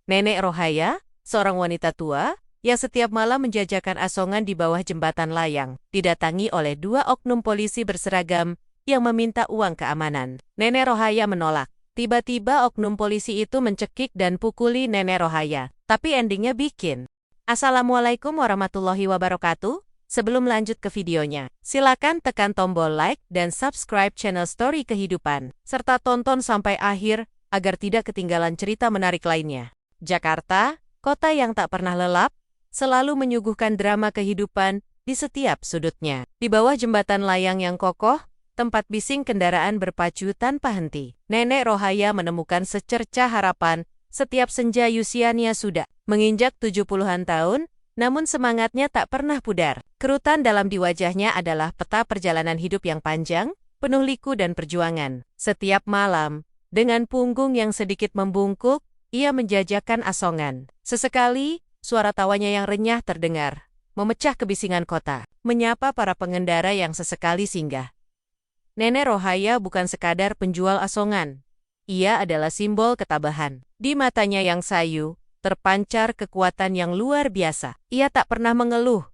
Nenek Rohaya, seorang wanita tua, yang setiap malam menjajakan asongan di bawah jembatan layang, didatangi oleh dua oknum polisi berseragam yang meminta uang keamanan. Nenek Rohaya menolak. Tiba-tiba oknum polisi itu mencekik dan pukuli Nenek Rohaya. Tapi endingnya bikin. Assalamualaikum warahmatullahi wabarakatuh. Sebelum lanjut ke videonya, silakan tekan tombol like dan subscribe channel Story Kehidupan, serta tonton sampai akhir agar tidak ketinggalan cerita menarik lainnya. Jakarta, kota yang tak pernah lelap, selalu menyuguhkan drama kehidupan di setiap sudutnya. Di bawah jembatan layang yang kokoh, tempat bising kendaraan berpacu tanpa henti, Nenek Rohaya menemukan secercah harapan. Setiap senja usianya sudah menginjak 70-an tahun, namun semangatnya tak pernah pudar. Kerutan dalam di wajahnya adalah peta perjalanan hidup yang panjang, penuh liku dan perjuangan. Setiap malam, dengan punggung yang sedikit membungkuk, ia menjajakan asongan. Sesekali, suara tawanya yang renyah terdengar, memecah kebisingan kota, menyapa para pengendara yang sesekali singgah. Nenek Rohaya bukan sekadar penjual asongan. Ia adalah simbol ketabahan. Di matanya yang sayu, terpancar kekuatan yang luar biasa. Ia tak pernah mengeluh.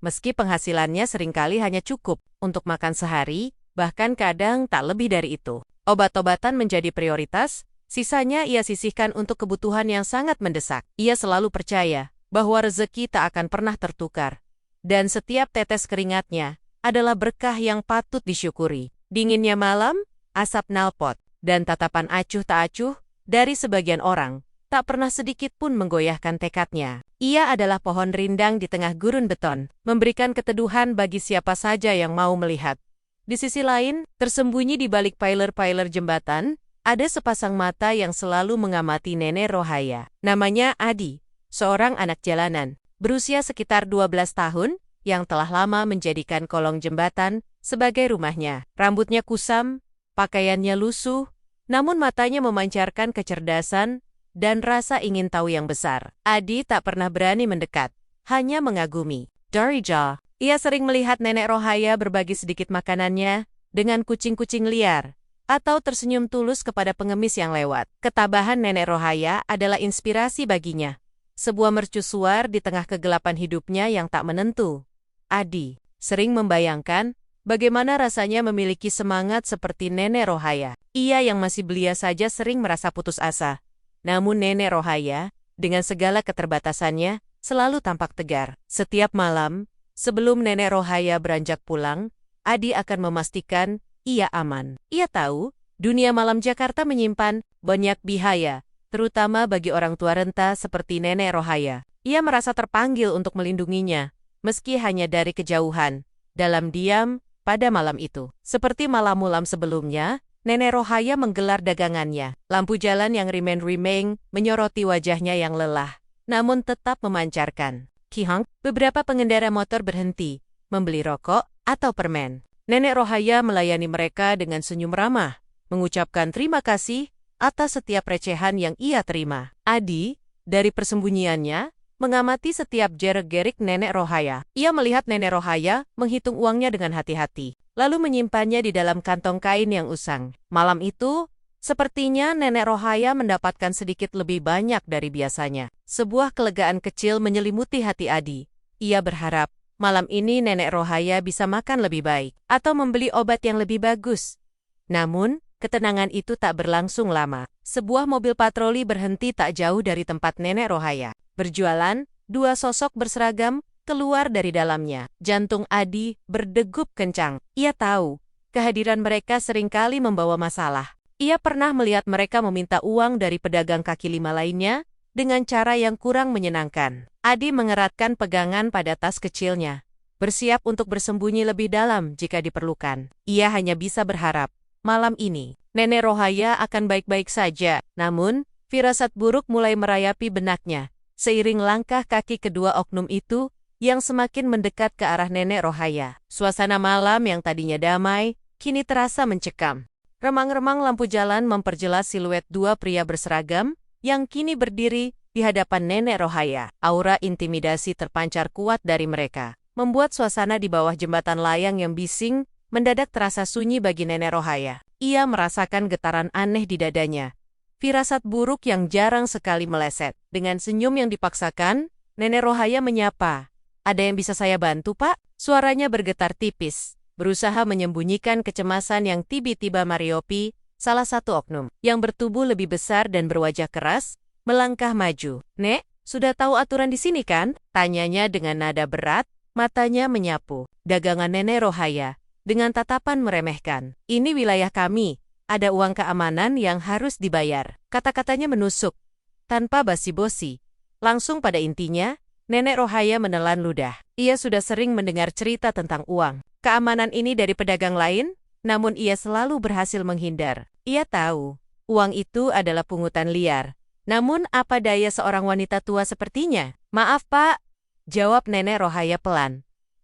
Meski penghasilannya seringkali hanya cukup untuk makan sehari, bahkan kadang tak lebih dari itu. Obat-obatan menjadi prioritas, sisanya ia sisihkan untuk kebutuhan yang sangat mendesak. Ia selalu percaya bahwa rezeki tak akan pernah tertukar. Dan setiap tetes keringatnya adalah berkah yang patut disyukuri. Dinginnya malam, asap knalpot, dan tatapan acuh tak acuh dari sebagian orang tak pernah sedikit pun menggoyahkan tekadnya. Ia adalah pohon rindang di tengah gurun beton, memberikan keteduhan bagi siapa saja yang mau melihat. Di sisi lain, tersembunyi di balik pilar-pilar jembatan, ada sepasang mata yang selalu mengamati Nenek Rohaya. Namanya Adi, seorang anak jalanan, berusia sekitar 12 tahun, yang telah lama menjadikan kolong jembatan sebagai rumahnya. Rambutnya kusam, pakaiannya lusuh, namun matanya memancarkan kecerdasan dan rasa ingin tahu yang besar. Adi tak pernah berani mendekat, hanya mengagumi. Darija, ia sering melihat Nenek Rohaya berbagi sedikit makanannya dengan kucing-kucing liar, atau tersenyum tulus kepada pengemis yang lewat. Ketabahan Nenek Rohaya adalah inspirasi baginya, sebuah mercusuar di tengah kegelapan hidupnya yang tak menentu. Adi sering membayangkan bagaimana rasanya memiliki semangat seperti Nenek Rohaya. Ia yang masih belia saja sering merasa putus asa. Namun Nenek Rohaya, dengan segala keterbatasannya, selalu tampak tegar. Setiap malam, sebelum Nenek Rohaya beranjak pulang, Adi akan memastikan ia aman. Ia tahu, dunia malam Jakarta menyimpan banyak bahaya, terutama bagi orang tua renta seperti Nenek Rohaya. Ia merasa terpanggil untuk melindunginya, meski hanya dari kejauhan, dalam diam, pada malam itu. Seperti malam-malam sebelumnya, Nenek Rohaya menggelar dagangannya. Lampu jalan yang rimeng-rimeng menyoroti wajahnya yang lelah, namun tetap memancarkan kihang. Beberapa pengendara motor berhenti, membeli rokok atau permen. Nenek Rohaya melayani mereka dengan senyum ramah, mengucapkan terima kasih atas setiap recehan yang ia terima. Adi, dari persembunyiannya, mengamati setiap gerak-gerik Nenek Rohaya. Ia melihat Nenek Rohaya menghitung uangnya dengan hati-hati, lalu menyimpannya di dalam kantong kain yang usang. Malam itu, sepertinya Nenek Rohaya mendapatkan sedikit lebih banyak dari biasanya. Sebuah kelegaan kecil menyelimuti hati Adi. Ia berharap, malam ini Nenek Rohaya bisa makan lebih baik, atau membeli obat yang lebih bagus. Namun, ketenangan itu tak berlangsung lama. Sebuah mobil patroli berhenti tak jauh dari tempat Nenek Rohaya. Berjualan, dua sosok berseragam keluar dari dalamnya. Jantung Adi berdegup kencang. Ia tahu, kehadiran mereka seringkali membawa masalah. Ia pernah melihat mereka meminta uang dari pedagang kaki lima lainnya dengan cara yang kurang menyenangkan. Adi mengeratkan pegangan pada tas kecilnya, bersiap untuk bersembunyi lebih dalam jika diperlukan. Ia hanya bisa berharap, malam ini, Nenek Rohaya akan baik-baik saja. Namun, firasat buruk mulai merayapi benaknya, seiring langkah kaki kedua oknum itu yang semakin mendekat ke arah Nenek Rohaya. Suasana malam yang tadinya damai, kini terasa mencekam. Remang-remang lampu jalan memperjelas siluet dua pria berseragam yang kini berdiri di hadapan Nenek Rohaya. Aura intimidasi terpancar kuat dari mereka, membuat suasana di bawah jembatan layang yang bising mendadak terasa sunyi bagi Nenek Rohaya. Ia merasakan getaran aneh di dadanya. Firasat buruk yang jarang sekali meleset. Dengan senyum yang dipaksakan, Nenek Rohaya menyapa. Ada yang bisa saya bantu, Pak? Suaranya bergetar tipis, berusaha menyembunyikan kecemasan yang tiba-tiba Mariopi, salah satu oknum, yang bertubuh lebih besar dan berwajah keras, melangkah maju. Nek, sudah tahu aturan di sini kan? Tanyanya dengan nada berat, matanya menyapu. Dagangan Nenek Rohaya, dengan tatapan meremehkan. Ini wilayah kami, ada uang keamanan yang harus dibayar. Kata-katanya menusuk, tanpa basi-bosi. Langsung pada intinya, Nenek Rohaya menelan ludah. Ia sudah sering mendengar cerita tentang uang keamanan ini dari pedagang lain, namun ia selalu berhasil menghindar. Ia tahu, uang itu adalah pungutan liar. Namun apa daya seorang wanita tua sepertinya? Maaf, Pak, jawab Nenek Rohaya pelan.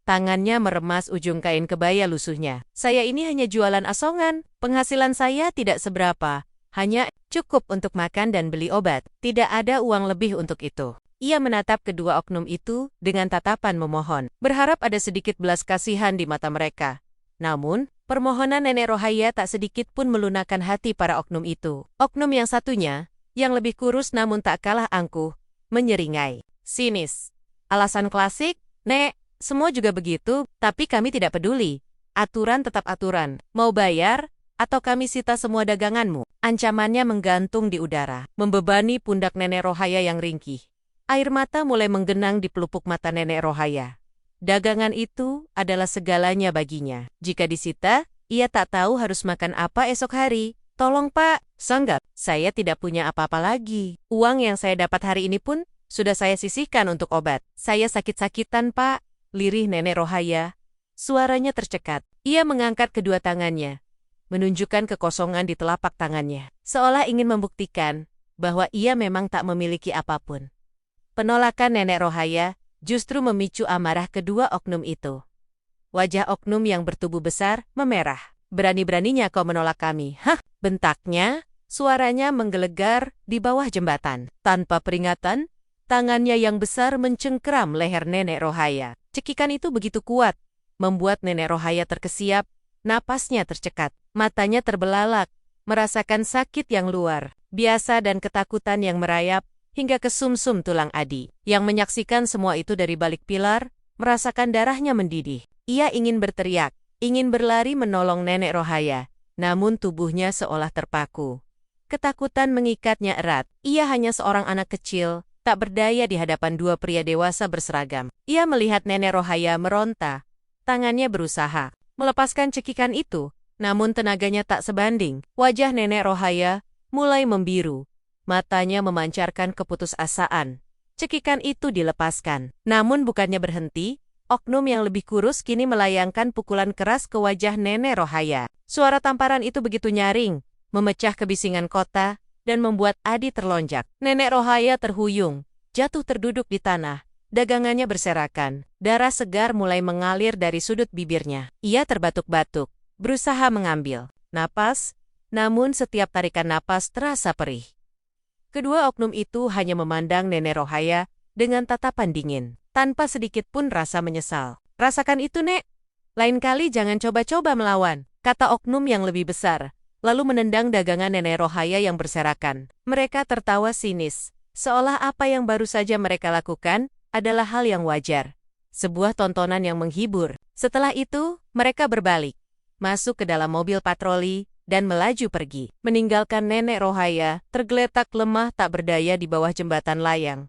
Tangannya meremas ujung kain kebaya lusuhnya. Saya ini hanya jualan asongan. Penghasilan saya tidak seberapa. Hanya cukup untuk makan dan beli obat. Tidak ada uang lebih untuk itu. Ia menatap kedua oknum itu dengan tatapan memohon. Berharap ada sedikit belas kasihan di mata mereka. Namun, permohonan Nenek Rohaya tak sedikit pun melunakkan hati para oknum itu. Oknum yang satunya, yang lebih kurus namun tak kalah angkuh, menyeringai. Sinis. Alasan klasik, Nek, semua juga begitu, tapi kami tidak peduli. Aturan tetap aturan. Mau bayar, atau kami sita semua daganganmu. Ancamannya menggantung di udara, membebani pundak Nenek Rohaya yang ringkih. Air mata mulai menggenang di pelupuk mata Nenek Rohaya. Dagangan itu adalah segalanya baginya. Jika disita, ia tak tahu harus makan apa esok hari. Tolong, Pak, sanggap. Saya tidak punya apa-apa lagi. Uang yang saya dapat hari ini pun sudah saya sisihkan untuk obat. Saya sakit-sakitan, Pak. Lirih Nenek Rohaya. Suaranya tercekat. Ia mengangkat kedua tangannya, menunjukkan kekosongan di telapak tangannya, seolah ingin membuktikan bahwa ia memang tak memiliki apapun. Penolakan Nenek Rohaya justru memicu amarah kedua oknum itu. Wajah oknum yang bertubuh besar memerah. Berani-beraninya kau menolak kami. Hah, bentaknya, suaranya menggelegar di bawah jembatan. Tanpa peringatan, tangannya yang besar mencengkeram leher Nenek Rohaya. Cekikan itu begitu kuat, membuat Nenek Rohaya terkesiap, napasnya tercekat, matanya terbelalak, merasakan sakit yang luar biasa dan ketakutan yang merayap hingga ke sumsum tulang adi. Yang menyaksikan semua itu dari balik pilar, merasakan darahnya mendidih. Ia ingin berteriak, ingin berlari menolong Nenek Rohaya, namun tubuhnya seolah terpaku. Ketakutan mengikatnya erat. Ia hanya seorang anak kecil, tak berdaya di hadapan dua pria dewasa berseragam. Ia melihat Nenek Rohaya meronta. Tangannya berusaha melepaskan cekikan itu, namun tenaganya tak sebanding. Wajah Nenek Rohaya mulai membiru. Matanya memancarkan keputusasaan. Cekikan itu dilepaskan. Namun bukannya berhenti, oknum yang lebih kurus kini melayangkan pukulan keras ke wajah Nenek Rohaya. Suara tamparan itu begitu nyaring, memecah kebisingan kota, dan membuat Adi terlonjak. Nenek Rohaya terhuyung, jatuh terduduk di tanah. Dagangannya berserakan. Darah segar mulai mengalir dari sudut bibirnya. Ia terbatuk-batuk, berusaha mengambil napas, namun setiap tarikan napas terasa perih. Kedua oknum itu hanya memandang Nenek Rohaya dengan tatapan dingin, tanpa sedikit pun rasa menyesal. Rasakan itu, Nek. Lain kali jangan coba-coba melawan, kata oknum yang lebih besar, lalu menendang dagangan Nenek Rohaya yang berserakan. Mereka tertawa sinis, seolah apa yang baru saja mereka lakukan adalah hal yang wajar. Sebuah tontonan yang menghibur. Setelah itu, mereka berbalik, masuk ke dalam mobil patroli, dan melaju pergi, meninggalkan Nenek Rohaya tergeletak lemah tak berdaya di bawah jembatan layang.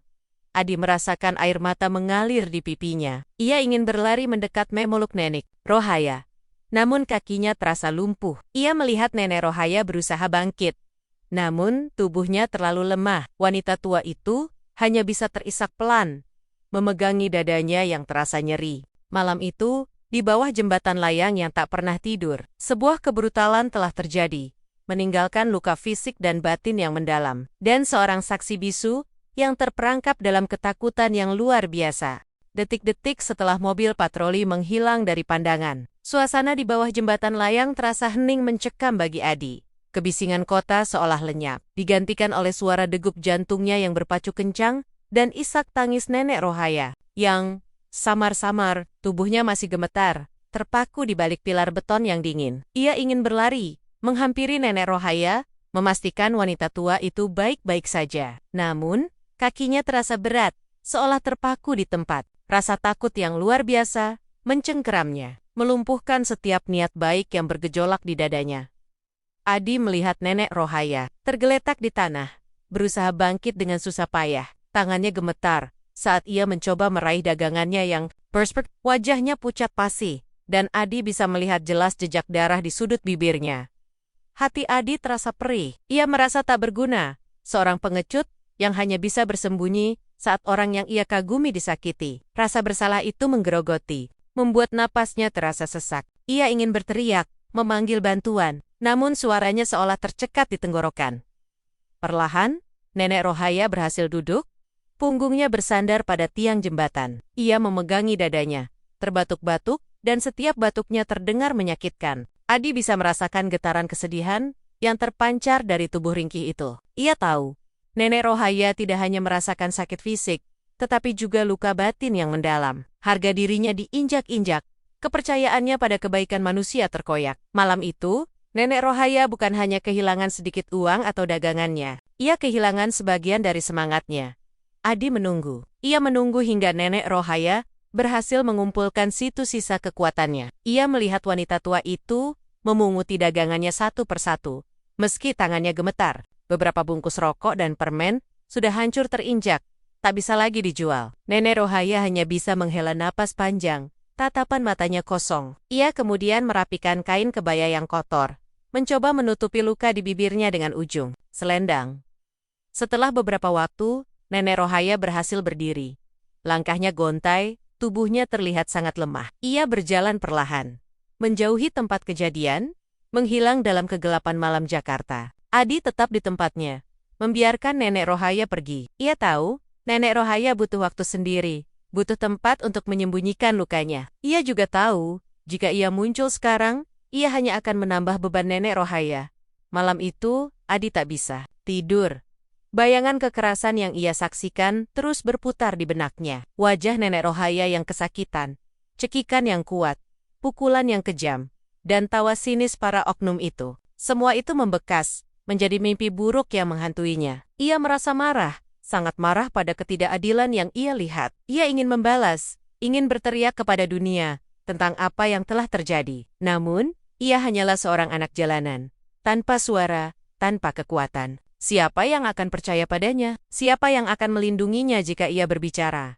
Adi merasakan air mata mengalir di pipinya. Ia ingin berlari mendekat memeluk Nenek Rohaya, namun kakinya terasa lumpuh. Ia melihat Nenek Rohaya berusaha bangkit, namun tubuhnya terlalu lemah. Wanita tua itu hanya bisa terisak pelan, memegangi dadanya yang terasa nyeri. Malam itu, di bawah jembatan layang yang tak pernah tidur, sebuah kebrutalan telah terjadi, meninggalkan luka fisik dan batin yang mendalam, dan seorang saksi bisu yang terperangkap dalam ketakutan yang luar biasa. Detik-detik setelah mobil patroli menghilang dari pandangan, suasana di bawah jembatan layang terasa hening mencekam bagi Adi. Kebisingan kota seolah lenyap, digantikan oleh suara degup jantungnya yang berpacu kencang, dan isak tangis Nenek Rohaya, yang samar-samar, tubuhnya masih gemetar, terpaku di balik pilar beton yang dingin. Ia ingin berlari, menghampiri Nenek Rohaya, memastikan wanita tua itu baik-baik saja. Namun, kakinya terasa berat, seolah terpaku di tempat. Rasa takut yang luar biasa mencengkeramnya, melumpuhkan setiap niat baik yang bergejolak di dadanya. Adi melihat nenek Rohaya tergeletak di tanah, berusaha bangkit dengan susah payah. Tangannya gemetar saat ia mencoba meraih dagangannya yang berspek. Wajahnya pucat pasi, dan Adi bisa melihat jelas jejak darah di sudut bibirnya. Hati Adi terasa perih. Ia merasa tak berguna, seorang pengecut yang hanya bisa bersembunyi saat orang yang ia kagumi disakiti. Rasa bersalah itu menggerogoti, membuat napasnya terasa sesak. Ia ingin berteriak, memanggil bantuan, namun suaranya seolah tercekat di tenggorokan. Perlahan, nenek Rohaya berhasil duduk, punggungnya bersandar pada tiang jembatan. Ia memegangi dadanya, terbatuk-batuk, dan setiap batuknya terdengar menyakitkan. Adi bisa merasakan getaran kesedihan yang terpancar dari tubuh ringkih itu. Ia tahu, nenek Rohaya tidak hanya merasakan sakit fisik, tetapi juga luka batin yang mendalam. Harga dirinya diinjak-injak, kepercayaannya pada kebaikan manusia terkoyak. Malam itu, nenek Rohaya bukan hanya kehilangan sedikit uang atau dagangannya, ia kehilangan sebagian dari semangatnya. Adi menunggu. Ia menunggu hingga nenek Rohaya berhasil mengumpulkan sisa kekuatannya. Ia melihat wanita tua itu memunguti dagangannya satu persatu. Meski tangannya gemetar, beberapa bungkus rokok dan permen sudah hancur terinjak, tak bisa lagi dijual. Nenek Rohaya hanya bisa menghela napas panjang, tatapan matanya kosong. Ia kemudian merapikan kain kebaya yang kotor, mencoba menutupi luka di bibirnya dengan ujung selendang. Setelah beberapa waktu, nenek Rohaya berhasil berdiri. Langkahnya gontai, tubuhnya terlihat sangat lemah. Ia berjalan perlahan, menjauhi tempat kejadian, menghilang dalam kegelapan malam Jakarta. Adi tetap di tempatnya, membiarkan nenek Rohaya pergi. Ia tahu, nenek Rohaya butuh waktu sendiri, butuh tempat untuk menyembunyikan lukanya. Ia juga tahu, jika ia muncul sekarang, ia hanya akan menambah beban nenek Rohaya. Malam itu, Adi tak bisa tidur. Bayangan kekerasan yang ia saksikan terus berputar di benaknya. Wajah nenek Rohaya yang kesakitan, cekikan yang kuat, pukulan yang kejam, dan tawa sinis para oknum itu. Semua itu membekas, menjadi mimpi buruk yang menghantuinya. Ia merasa marah, sangat marah pada ketidakadilan yang ia lihat. Ia ingin membalas, ingin berteriak kepada dunia tentang apa yang telah terjadi. Namun, ia hanyalah seorang anak jalanan, tanpa suara, tanpa kekuatan. Siapa yang akan percaya padanya? Siapa yang akan melindunginya jika ia berbicara?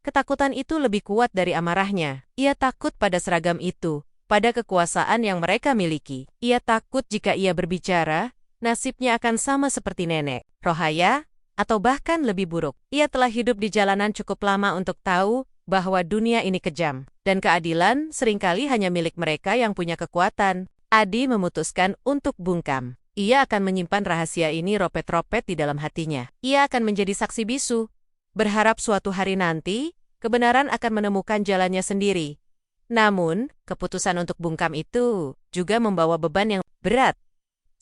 Ketakutan itu lebih kuat dari amarahnya. Ia takut pada seragam itu, pada kekuasaan yang mereka miliki. Ia takut jika ia berbicara, nasibnya akan sama seperti nenek Rohaya, atau bahkan lebih buruk. Ia telah hidup di jalanan cukup lama untuk tahu bahwa dunia ini kejam, dan keadilan seringkali hanya milik mereka yang punya kekuatan. Adi memutuskan untuk bungkam. Ia akan menyimpan rahasia ini ropet-ropet di dalam hatinya. Ia akan menjadi saksi bisu, berharap suatu hari nanti, kebenaran akan menemukan jalannya sendiri. Namun, keputusan untuk bungkam itu juga membawa beban yang berat.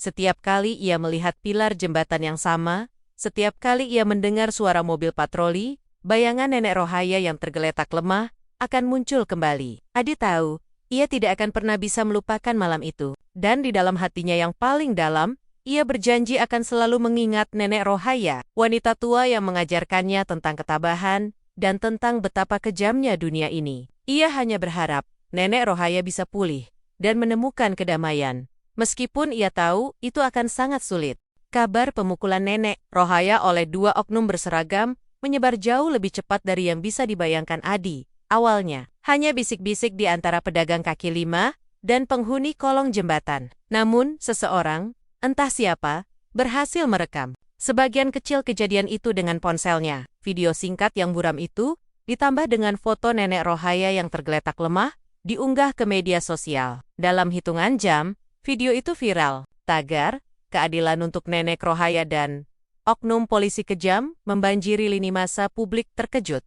Setiap kali ia melihat pilar jembatan yang sama, setiap kali ia mendengar suara mobil patroli, bayangan nenek Rohaya yang tergeletak lemah akan muncul kembali. Adi tahu, ia tidak akan pernah bisa melupakan malam itu. Dan di dalam hatinya yang paling dalam, ia berjanji akan selalu mengingat nenek Rohaya, wanita tua yang mengajarkannya tentang ketabahan dan tentang betapa kejamnya dunia ini. Ia hanya berharap nenek Rohaya bisa pulih dan menemukan kedamaian. Meskipun ia tahu itu akan sangat sulit. Kabar pemukulan nenek Rohaya oleh dua oknum berseragam menyebar jauh lebih cepat dari yang bisa dibayangkan Adi. Awalnya, hanya bisik-bisik di antara pedagang kaki lima dan penghuni kolong jembatan. Namun, seseorang, entah siapa, berhasil merekam sebagian kecil kejadian itu dengan ponselnya. Video singkat yang buram itu, ditambah dengan foto nenek Rohaya yang tergeletak lemah, diunggah ke media sosial. Dalam hitungan jam, video itu viral. Tagar, keadilan untuk nenek Rohaya dan oknum polisi kejam membanjiri lini masa. Publik terkejut,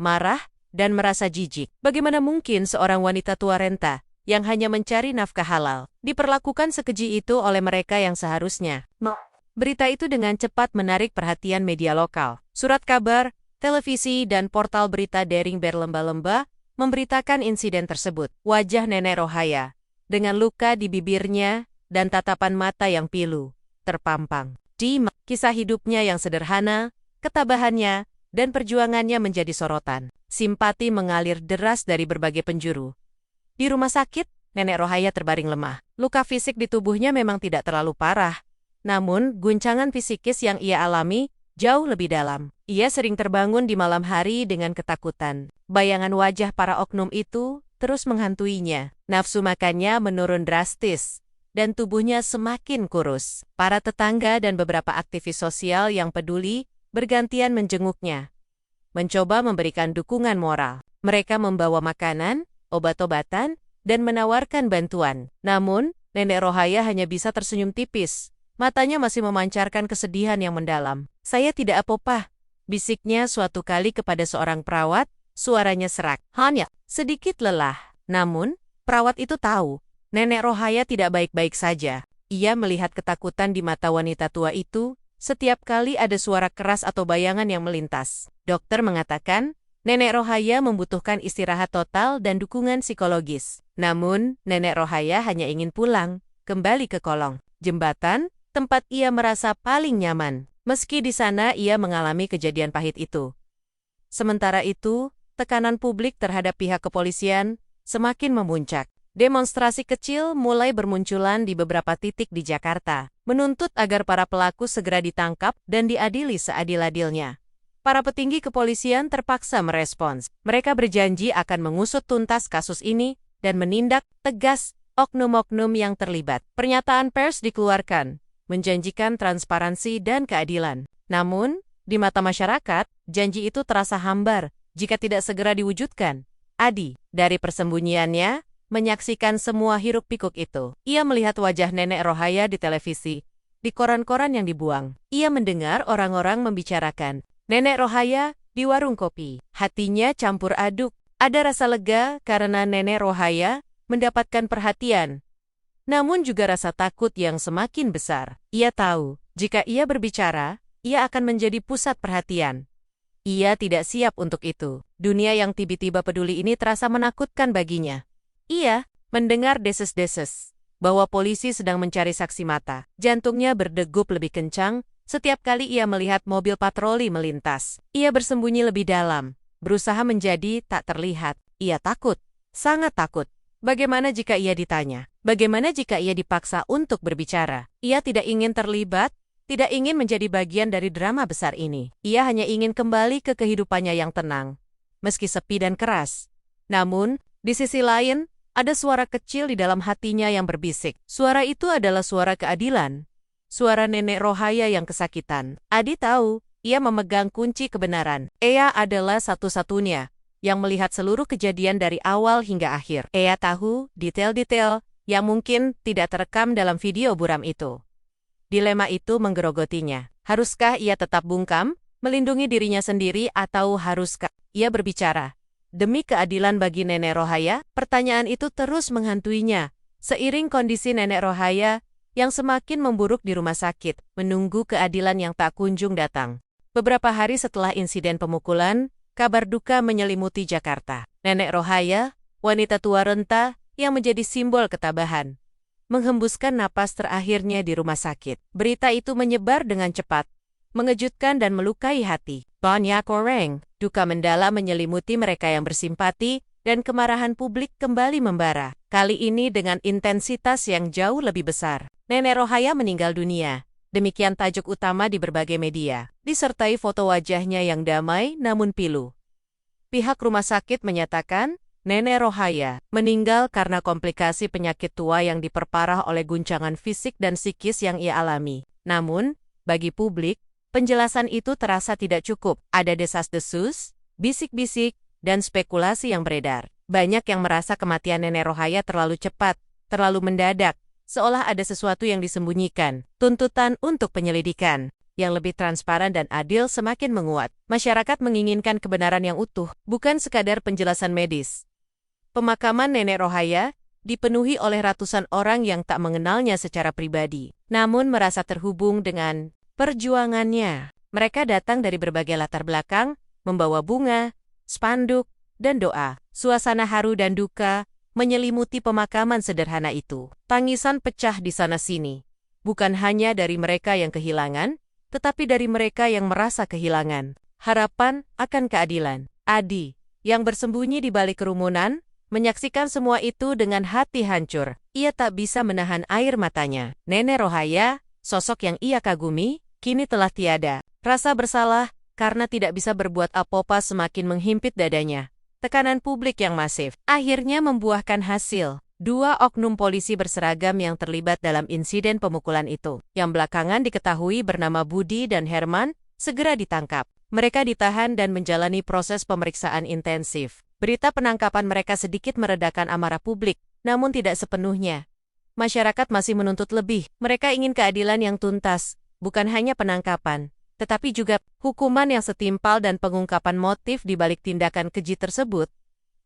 marah, dan merasa jijik. Bagaimana mungkin seorang wanita tua renta yang hanya mencari nafkah halal diperlakukan sekeji itu oleh mereka yang seharusnya? Berita itu dengan cepat menarik perhatian media lokal. Surat kabar, televisi, dan portal berita daring berlemba-lemba memberitakan insiden tersebut. Wajah nenek Rohaya, dengan luka di bibirnya dan tatapan mata yang pilu, terpampang. Kisah hidupnya yang sederhana, ketabahannya, dan perjuangannya menjadi sorotan. Simpati mengalir deras dari berbagai penjuru. Di rumah sakit, Nenek Rohaya terbaring lemah. Luka fisik di tubuhnya memang tidak terlalu parah. Namun, guncangan psikis yang ia alami jauh lebih dalam. Ia sering terbangun di malam hari dengan ketakutan. Bayangan wajah para oknum itu terus menghantuinya. Nafsu makannya menurun drastis, dan tubuhnya semakin kurus. Para tetangga dan beberapa aktivis sosial yang peduli bergantian menjenguknya, mencoba memberikan dukungan moral. Mereka membawa makanan, obat-obatan, dan menawarkan bantuan. Namun, Nenek Rohaya hanya bisa tersenyum tipis. Matanya masih memancarkan kesedihan yang mendalam. "Saya tidak apa-apa," bisiknya suatu kali kepada seorang perawat, suaranya serak. Hanya sedikit lelah. Namun, perawat itu tahu Nenek Rohaya tidak baik-baik saja. Ia melihat ketakutan di mata wanita tua itu setiap kali ada suara keras atau bayangan yang melintas. Dokter mengatakan, Nenek Rohaya membutuhkan istirahat total dan dukungan psikologis. Namun, Nenek Rohaya hanya ingin pulang, kembali ke kolong jembatan, tempat ia merasa paling nyaman. Meski di sana ia mengalami kejadian pahit itu. Sementara itu, tekanan publik terhadap pihak kepolisian semakin memuncak. Demonstrasi kecil mulai bermunculan di beberapa titik di Jakarta, menuntut agar para pelaku segera ditangkap dan diadili seadil-adilnya. Para petinggi kepolisian terpaksa merespons. Mereka berjanji akan mengusut tuntas kasus ini dan menindak tegas oknum-oknum yang terlibat. Pernyataan pers dikeluarkan, menjanjikan transparansi dan keadilan. Namun, di mata masyarakat, janji itu terasa hambar jika tidak segera diwujudkan. Adi, dari persembunyiannya, menyaksikan semua hiruk-pikuk itu. Ia melihat wajah Nenek Rohaya di televisi, di koran-koran yang dibuang. Ia mendengar orang-orang membicarakan Nenek Rohaya di warung kopi. Hatinya campur aduk. Ada rasa lega karena Nenek Rohaya mendapatkan perhatian, namun juga rasa takut yang semakin besar. Ia tahu, jika ia berbicara, ia akan menjadi pusat perhatian. Ia tidak siap untuk itu. Dunia yang tiba-tiba peduli ini terasa menakutkan baginya. Ia mendengar desas-deses bahwa polisi sedang mencari saksi mata. Jantungnya berdegup lebih kencang setiap kali ia melihat mobil patroli melintas. Ia bersembunyi lebih dalam, berusaha menjadi tak terlihat. Ia takut, sangat takut. Bagaimana jika ia ditanya? Bagaimana jika ia dipaksa untuk berbicara? Ia tidak ingin terlibat, tidak ingin menjadi bagian dari drama besar ini. Ia hanya ingin kembali ke kehidupannya yang tenang, meski sepi dan keras. Namun, di sisi lain, ada suara kecil di dalam hatinya yang berbisik. Suara itu adalah suara keadilan. Suara Nenek Rohaya yang kesakitan. Adi tahu, ia memegang kunci kebenaran. Ia adalah satu-satunya yang melihat seluruh kejadian dari awal hingga akhir. Ia tahu detail-detail yang mungkin tidak terekam dalam video buram itu. Dilema itu menggerogotinya. Haruskah ia tetap bungkam, melindungi dirinya sendiri, atau haruskah ia berbicara demi keadilan bagi Nenek Rohaya? Pertanyaan itu terus menghantuinya, seiring kondisi Nenek Rohaya yang semakin memburuk di rumah sakit, menunggu keadilan yang tak kunjung datang. Beberapa hari setelah insiden pemukulan, kabar duka menyelimuti Jakarta. Nenek Rohaya, wanita tua renta yang menjadi simbol ketabahan, menghembuskan napas terakhirnya di rumah sakit. Berita itu menyebar dengan cepat, mengejutkan dan melukai hati. Banyak orang, duka mendalam menyelimuti mereka yang bersimpati, dan kemarahan publik kembali membara. Kali ini dengan intensitas yang jauh lebih besar. Nenek Rohaya meninggal dunia. Demikian tajuk utama di berbagai media, disertai foto wajahnya yang damai namun pilu. Pihak rumah sakit menyatakan, Nenek Rohaya meninggal karena komplikasi penyakit tua yang diperparah oleh guncangan fisik dan psikis yang ia alami. Namun, bagi publik, penjelasan itu terasa tidak cukup. Ada desas-desus, bisik-bisik, dan spekulasi yang beredar. Banyak yang merasa kematian Nenek Rohaya terlalu cepat, terlalu mendadak, seolah ada sesuatu yang disembunyikan. Tuntutan untuk penyelidikan yang lebih transparan dan adil semakin menguat. Masyarakat menginginkan kebenaran yang utuh, bukan sekadar penjelasan medis. Pemakaman Nenek Rohaya dipenuhi oleh ratusan orang yang tak mengenalnya secara pribadi, namun merasa terhubung dengan perjuangannya. Mereka datang dari berbagai latar belakang, membawa bunga, spanduk, dan doa. Suasana haru dan duka menyelimuti pemakaman sederhana itu. Tangisan pecah di sana-sini. bukan hanya dari mereka yang kehilangan, tetapi dari mereka yang merasa kehilangan harapan akan keadilan. Adi, yang bersembunyi di balik kerumunan, menyaksikan semua itu dengan hati hancur. Ia tak bisa menahan air matanya. Nenek Rohaya, sosok yang ia kagumi, kini telah tiada. Rasa bersalah karena tidak bisa berbuat apa-apa semakin menghimpit dadanya. Tekanan publik yang masif akhirnya membuahkan hasil. 2 oknum polisi berseragam yang terlibat dalam insiden pemukulan itu, yang belakangan diketahui bernama Budi dan Herman, segera ditangkap. Mereka ditahan dan menjalani proses pemeriksaan intensif. Berita penangkapan mereka sedikit meredakan amarah publik, namun tidak sepenuhnya. Masyarakat masih menuntut lebih. Mereka ingin keadilan yang tuntas, bukan hanya penangkapan, tetapi juga hukuman yang setimpal dan pengungkapan motif di balik tindakan keji tersebut.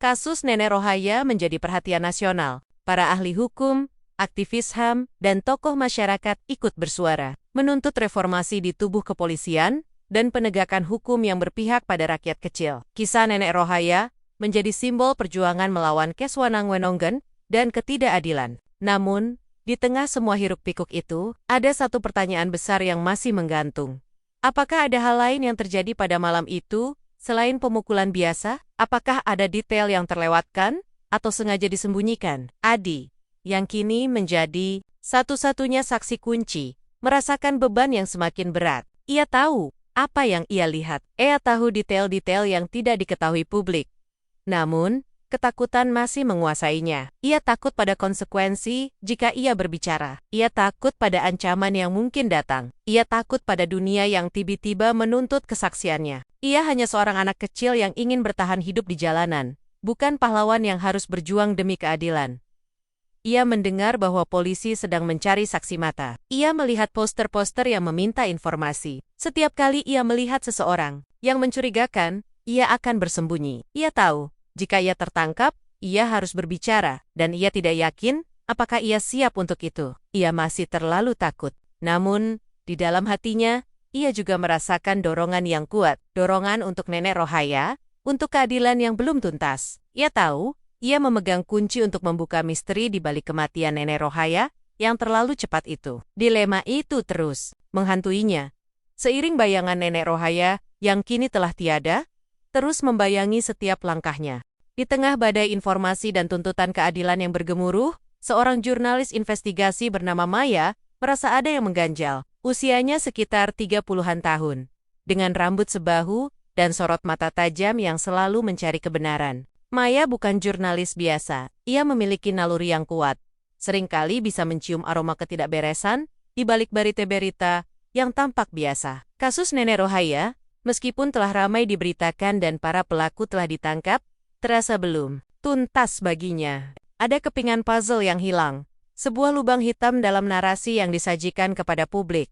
Kasus Nenek Rohaya menjadi perhatian nasional. Para ahli hukum, aktivis HAM, dan tokoh masyarakat ikut bersuara, menuntut reformasi di tubuh kepolisian dan penegakan hukum yang berpihak pada rakyat kecil. Kisah Nenek Rohaya menjadi simbol perjuangan melawan Keswanang-Wenonggen dan ketidakadilan. Namun, di tengah semua hiruk-pikuk itu, ada satu pertanyaan besar yang masih menggantung. Apakah ada hal lain yang terjadi pada malam itu, selain pemukulan biasa? Apakah ada detail yang terlewatkan atau sengaja disembunyikan? Adi, yang kini menjadi satu-satunya saksi kunci, merasakan beban yang semakin berat. Ia tahu apa yang ia lihat. Ia tahu detail-detail yang tidak diketahui publik. Namun, ketakutan masih menguasainya. Ia takut pada konsekuensi jika ia berbicara. Ia takut pada ancaman yang mungkin datang. Ia takut pada dunia yang tiba-tiba menuntut kesaksiannya. Ia hanya seorang anak kecil yang ingin bertahan hidup di jalanan, bukan pahlawan yang harus berjuang demi keadilan. Ia mendengar bahwa polisi sedang mencari saksi mata. Ia melihat poster-poster yang meminta informasi. Setiap kali ia melihat seseorang yang mencurigakan, ia akan bersembunyi. Ia tahu, jika ia tertangkap, ia harus berbicara, dan ia tidak yakin apakah ia siap untuk itu. Ia masih terlalu takut. Namun, di dalam hatinya, ia juga merasakan dorongan yang kuat. Dorongan untuk Nenek Rohaya, untuk keadilan yang belum tuntas. Ia tahu, ia memegang kunci untuk membuka misteri di balik kematian Nenek Rohaya yang terlalu cepat itu. Dilema itu terus menghantuinya. Seiring bayangan Nenek Rohaya yang kini telah tiada, terus membayangi setiap langkahnya. Di tengah badai informasi dan tuntutan keadilan yang bergemuruh, seorang jurnalis investigasi bernama Maya merasa ada yang mengganjal. Usianya sekitar 30-an tahun, dengan rambut sebahu dan sorot mata tajam yang selalu mencari kebenaran. Maya bukan jurnalis biasa, ia memiliki naluri yang kuat. Seringkali bisa mencium aroma ketidakberesan di balik berita-berita yang tampak biasa. Kasus Nenek Rohaya, meskipun telah ramai diberitakan dan para pelaku telah ditangkap, terasa belum tuntas baginya. Ada kepingan puzzle yang hilang, sebuah lubang hitam dalam narasi yang disajikan kepada publik.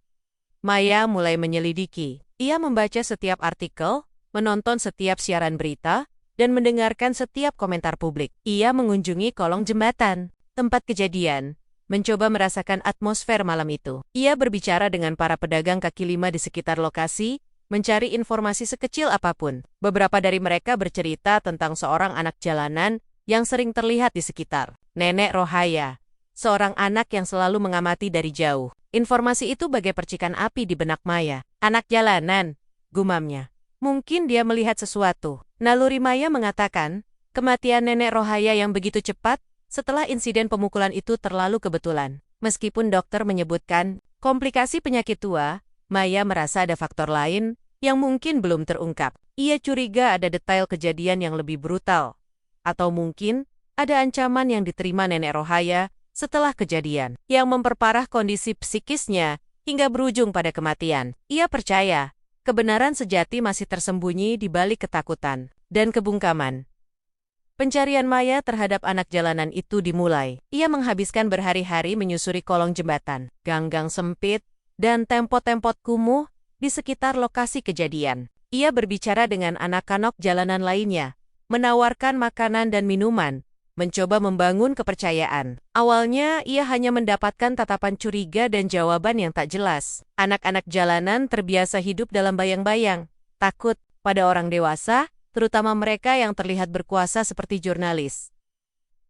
Maya mulai menyelidiki. Ia membaca setiap artikel, menonton setiap siaran berita, dan mendengarkan setiap komentar publik. Ia mengunjungi kolong jembatan, tempat kejadian, mencoba merasakan atmosfer malam itu. Ia berbicara dengan para pedagang kaki lima di sekitar lokasi, mencari informasi sekecil apapun. Beberapa dari mereka bercerita tentang seorang anak jalanan yang sering terlihat di sekitar. Nenek Rohaya, seorang anak yang selalu mengamati dari jauh. Informasi itu bagai percikan api di benak Maya. Anak jalanan, gumamnya. Mungkin dia melihat sesuatu. Naluri Maya mengatakan, kematian Nenek Rohaya yang begitu cepat setelah insiden pemukulan itu terlalu kebetulan. Meskipun dokter menyebutkan komplikasi penyakit tua, Maya merasa ada faktor lain yang mungkin belum terungkap. Ia curiga ada detail kejadian yang lebih brutal. Atau mungkin ada ancaman yang diterima Nenek Rohaya setelah kejadian, yang memperparah kondisi psikisnya hingga berujung pada kematian. Ia percaya, kebenaran sejati masih tersembunyi di balik ketakutan dan kebungkaman. Pencarian Maya terhadap anak jalanan itu dimulai. Ia menghabiskan berhari-hari menyusuri kolong jembatan, gang-gang sempit, dan tempot-tempot kumuh di sekitar lokasi kejadian. Ia berbicara dengan anak-anak jalanan lainnya, menawarkan makanan dan minuman, mencoba membangun kepercayaan. Awalnya, ia hanya mendapatkan tatapan curiga dan jawaban yang tak jelas. Anak-anak jalanan terbiasa hidup dalam bayang-bayang, takut pada orang dewasa, terutama mereka yang terlihat berkuasa seperti jurnalis.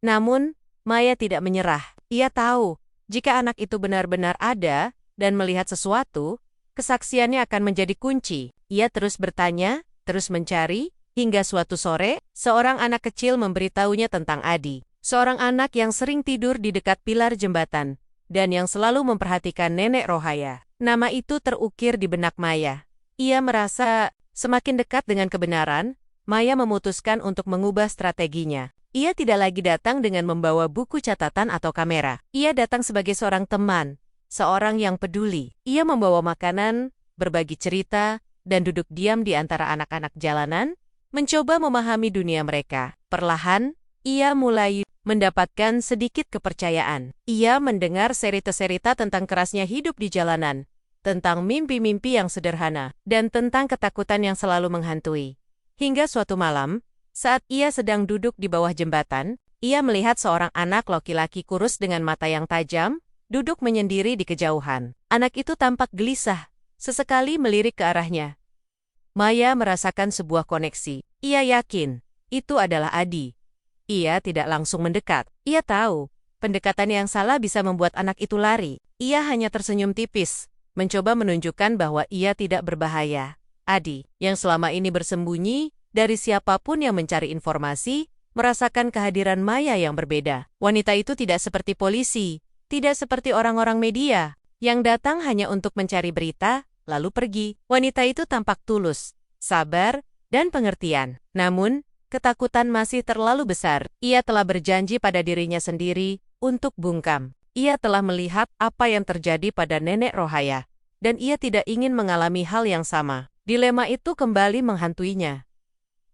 Namun, Maya tidak menyerah. Ia tahu, Jika anak itu benar-benar ada dan melihat sesuatu, kesaksiannya akan menjadi kunci. Ia terus bertanya, terus mencari, hingga suatu sore, seorang anak kecil memberitahunya tentang Adi. Seorang anak yang sering tidur di dekat pilar jembatan, dan yang selalu memperhatikan nenek Rohaya. Nama itu terukir di benak Maya. Ia merasa semakin dekat dengan kebenaran. Maya memutuskan untuk mengubah strateginya. Ia tidak lagi datang dengan membawa buku catatan atau kamera. Ia datang sebagai seorang teman, seorang yang peduli. Ia membawa makanan, berbagi cerita, dan duduk diam di antara anak-anak jalanan, mencoba memahami dunia mereka. Perlahan, ia mulai mendapatkan sedikit kepercayaan. Ia mendengar cerita-cerita tentang kerasnya hidup di jalanan, tentang mimpi-mimpi yang sederhana, dan tentang ketakutan yang selalu menghantui. Hingga suatu malam, saat ia sedang duduk di bawah jembatan, ia melihat seorang anak laki-laki kurus dengan mata yang tajam, duduk menyendiri di kejauhan. Anak itu tampak gelisah, sesekali melirik ke arahnya. Maya merasakan sebuah koneksi. Ia yakin, itu adalah Adi. Ia tidak langsung mendekat. Ia tahu, pendekatan yang salah bisa membuat anak itu lari. Ia hanya tersenyum tipis, mencoba menunjukkan bahwa ia tidak berbahaya. Adi, yang selama ini bersembunyi dari siapapun yang mencari informasi, merasakan kehadiran Maya yang berbeda. Wanita itu tidak seperti polisi, tidak seperti orang-orang media, yang datang hanya untuk mencari berita, lalu pergi. Wanita itu tampak tulus, sabar, dan pengertian. Namun, ketakutan masih terlalu besar. Ia telah berjanji pada dirinya sendiri untuk bungkam. Ia telah melihat apa yang terjadi pada nenek Rohaya, dan ia tidak ingin mengalami hal yang sama. Dilema itu kembali menghantuinya.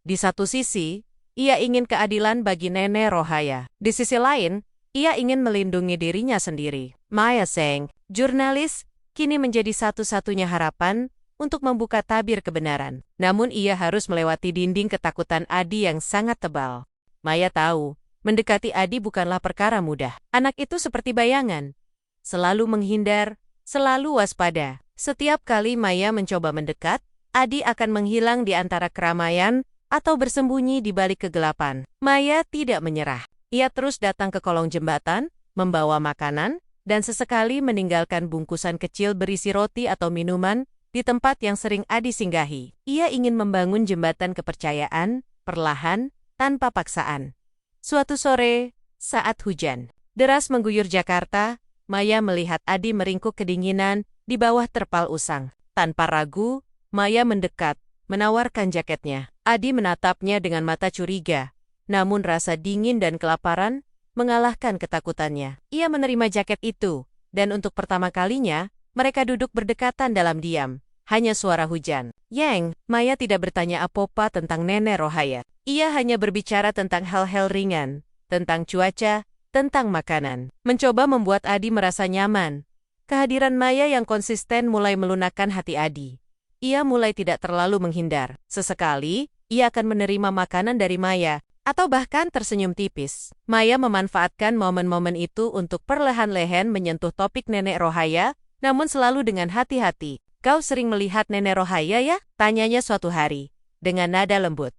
Di satu sisi, ia ingin keadilan bagi nenek Rohaya. Di sisi lain, ia ingin melindungi dirinya sendiri. Maya Seng, jurnalis, kini menjadi satu-satunya harapan untuk membuka tabir kebenaran. Namun ia harus melewati dinding ketakutan Adi yang sangat tebal. Maya tahu, mendekati Adi bukanlah perkara mudah. Anak itu seperti bayangan. Selalu menghindar, selalu waspada. Setiap kali Maya mencoba mendekat, Adi akan menghilang di antara keramaian atau bersembunyi di balik kegelapan. Maya tidak menyerah. Ia terus datang ke kolong jembatan, membawa makanan, dan sesekali meninggalkan bungkusan kecil berisi roti atau minuman di tempat yang sering Adi singgahi. Ia ingin membangun jembatan kepercayaan, perlahan, tanpa paksaan. Suatu sore, saat hujan deras mengguyur Jakarta, Maya melihat Adi meringkuk kedinginan di bawah terpal usang. Tanpa ragu, Maya mendekat, menawarkan jaketnya. Adi menatapnya dengan mata curiga, namun rasa dingin dan kelaparan mengalahkan ketakutannya. Ia menerima jaket itu, dan untuk pertama kalinya, mereka duduk berdekatan dalam diam. Hanya suara hujan. Yang, Maya tidak bertanya apa-apa tentang nenek Rohaya. Ia hanya berbicara tentang hal-hal ringan, tentang cuaca, tentang makanan. Mencoba membuat Adi merasa nyaman. Kehadiran Maya yang konsisten mulai melunakkan hati Adi. Ia mulai tidak terlalu menghindar. Sesekali, ia akan menerima makanan dari Maya, atau bahkan tersenyum tipis. Maya memanfaatkan momen-momen itu untuk perlahan-lahan menyentuh topik nenek Rohaya, namun selalu dengan hati-hati. Kau sering melihat nenek Rohaya ya? Tanyanya suatu hari, dengan nada lembut.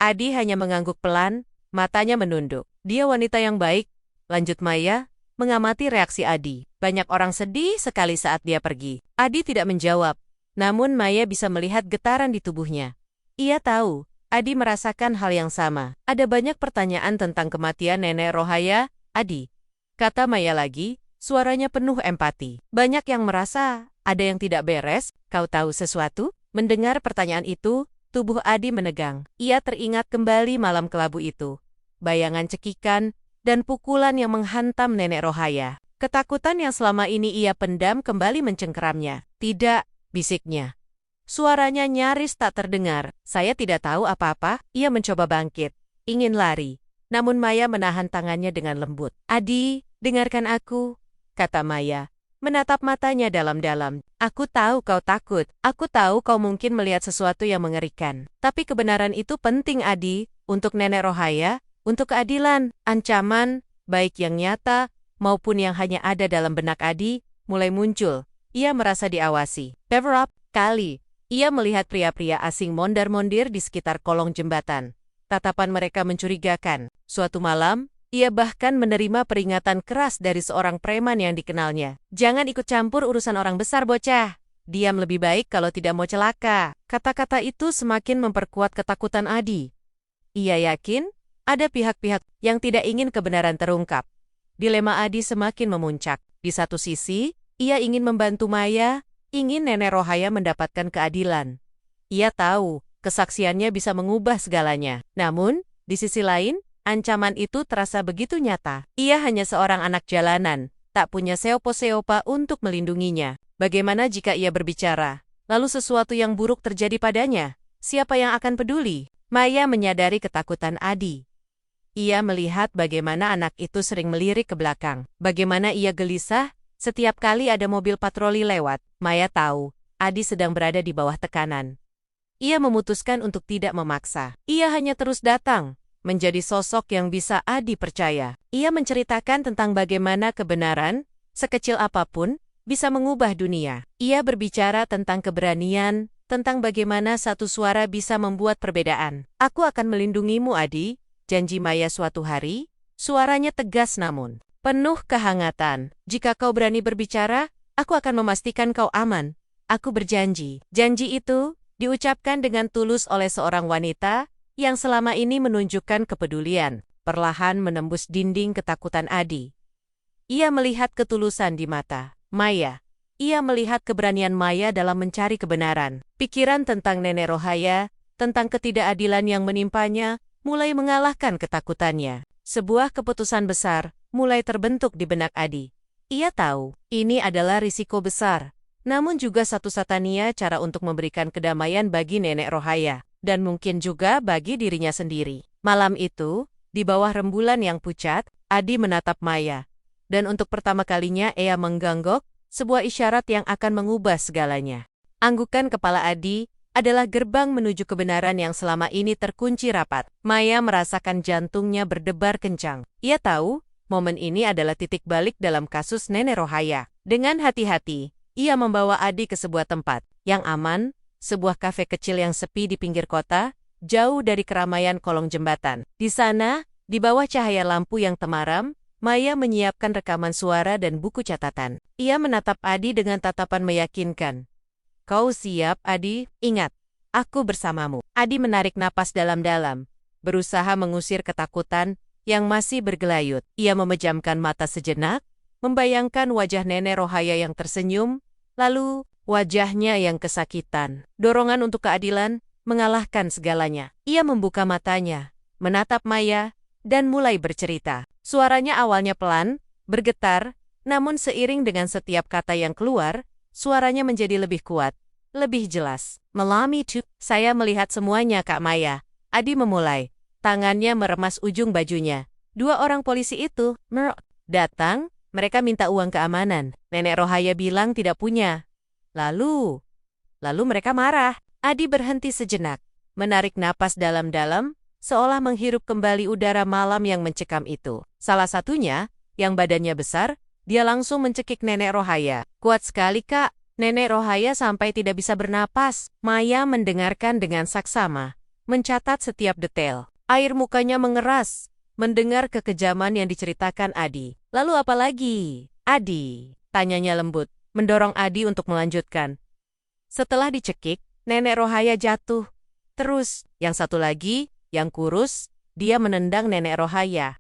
Adi hanya mengangguk pelan, matanya menunduk. Dia wanita yang baik, lanjut Maya, mengamati reaksi Adi. Banyak orang sedih sekali saat dia pergi. Adi tidak menjawab, namun Maya bisa melihat getaran di tubuhnya. Ia tahu, Adi merasakan hal yang sama. Ada banyak pertanyaan tentang kematian nenek Rohaya, Adi. Kata Maya lagi, suaranya penuh empati. Banyak yang merasa, ada yang tidak beres, kau tahu sesuatu? Mendengar pertanyaan itu, tubuh Adi menegang. Ia teringat kembali malam kelabu itu. Bayangan cekikan, dan pukulan yang menghantam nenek Rohaya. Ketakutan yang selama ini ia pendam kembali mencengkeramnya. Tidak, bisiknya. Suaranya nyaris tak terdengar. Saya tidak tahu apa-apa. Ia mencoba bangkit, ingin lari. Namun Maya menahan tangannya dengan lembut. Adi, dengarkan aku, kata Maya, menatap matanya dalam-dalam. Aku tahu kau takut. Aku tahu kau mungkin melihat sesuatu yang mengerikan. Tapi kebenaran itu penting, Adi, untuk nenek Rohaya, untuk keadilan. Ancaman, baik yang nyata, maupun yang hanya ada dalam benak Adi, mulai muncul. Ia merasa diawasi. Beberapa kali, ia melihat pria-pria asing mondar-mondir di sekitar kolong jembatan. Tatapan mereka mencurigakan. Suatu malam, Ia bahkan menerima peringatan keras dari seorang preman yang dikenalnya. Jangan ikut campur urusan orang besar, bocah. Diam lebih baik kalau tidak mau celaka. Kata-kata itu semakin memperkuat ketakutan Adi. Ia yakin ada pihak-pihak yang tidak ingin kebenaran terungkap. Dilema Adi semakin memuncak. Di satu sisi, ia ingin membantu Maya, ingin Nenek Rohaya mendapatkan keadilan. Ia tahu kesaksiannya bisa mengubah segalanya. Namun, di sisi lain, ancaman itu terasa begitu nyata. Ia hanya seorang anak jalanan, tak punya seopo-seopa untuk melindunginya. Bagaimana jika ia berbicara, lalu sesuatu yang buruk terjadi padanya? Siapa yang akan peduli? Maya menyadari ketakutan Adi. Ia melihat bagaimana anak itu sering melirik ke belakang. Bagaimana ia gelisah setiap kali ada mobil patroli lewat. Maya tahu, Adi sedang berada di bawah tekanan. Ia memutuskan untuk tidak memaksa. Ia hanya terus datang, menjadi sosok yang bisa Adi percaya. Ia menceritakan tentang bagaimana kebenaran, sekecil apapun, bisa mengubah dunia. Ia berbicara tentang keberanian, tentang bagaimana satu suara bisa membuat perbedaan. Aku akan melindungimu, Adi, janji Maya suatu hari. Suaranya tegas namun penuh kehangatan. Jika kau berani berbicara, aku akan memastikan kau aman. Aku berjanji. Janji itu diucapkan dengan tulus oleh seorang wanita yang selama ini menunjukkan kepedulian, perlahan menembus dinding ketakutan Adi. Ia melihat ketulusan di mata Maya. Ia melihat keberanian Maya dalam mencari kebenaran. Pikiran tentang Nenek Rohaya, tentang ketidakadilan yang menimpanya, mulai mengalahkan ketakutannya. Sebuah keputusan besar mulai terbentuk di benak Adi. Ia tahu, ini adalah risiko besar, namun juga satu-satunya cara untuk memberikan kedamaian bagi Nenek Rohaya, dan mungkin juga bagi dirinya sendiri. Malam itu, di bawah rembulan yang pucat, Adi menatap Maya. Dan untuk pertama kalinya ia mengganggok, sebuah isyarat yang akan mengubah segalanya. Anggukan kepala Adi adalah gerbang menuju kebenaran yang selama ini terkunci rapat. Maya merasakan jantungnya berdebar kencang. Ia tahu, momen ini adalah titik balik dalam kasus Nenek Rohaya. Dengan hati-hati, ia membawa Adi ke sebuah tempat yang aman, sebuah kafe kecil yang sepi di pinggir kota, jauh dari keramaian kolong jembatan. Di sana, di bawah cahaya lampu yang temaram, Maya menyiapkan rekaman suara dan buku catatan. Ia menatap Adi dengan tatapan meyakinkan. Kau siap, Adi? Ingat, aku bersamamu. Adi menarik napas dalam-dalam, berusaha mengusir ketakutan yang masih bergelayut. Ia memejamkan mata sejenak, membayangkan wajah Nenek Rohaya yang tersenyum, lalu wajahnya yang kesakitan. Dorongan untuk keadilan mengalahkan segalanya. Ia membuka matanya, menatap Maya, dan mulai bercerita. Suaranya awalnya pelan, bergetar, namun seiring dengan setiap kata yang keluar, suaranya menjadi lebih kuat, lebih jelas. Malam itu, saya melihat semuanya, Kak Maya. Adi memulai. Tangannya meremas ujung bajunya. Dua orang polisi itu, datang, mereka minta uang keamanan. Nenek Rohaya bilang tidak punya. Lalu mereka marah. Adi berhenti sejenak, menarik napas dalam-dalam, seolah menghirup kembali udara malam yang mencekam itu. Salah satunya, yang badannya besar, dia langsung mencekik Nenek Rohaya. Kuat sekali, Kak. Nenek Rohaya sampai tidak bisa bernapas. Maya mendengarkan dengan saksama, mencatat setiap detail. Air mukanya mengeras, mendengar kekejaman yang diceritakan Adi. Lalu apa lagi? Adi, tanyanya lembut, mendorong Adi untuk melanjutkan. Setelah dicekik, Nenek Rohaya jatuh. Terus, yang satu lagi, yang kurus, dia menendang Nenek Rohaya.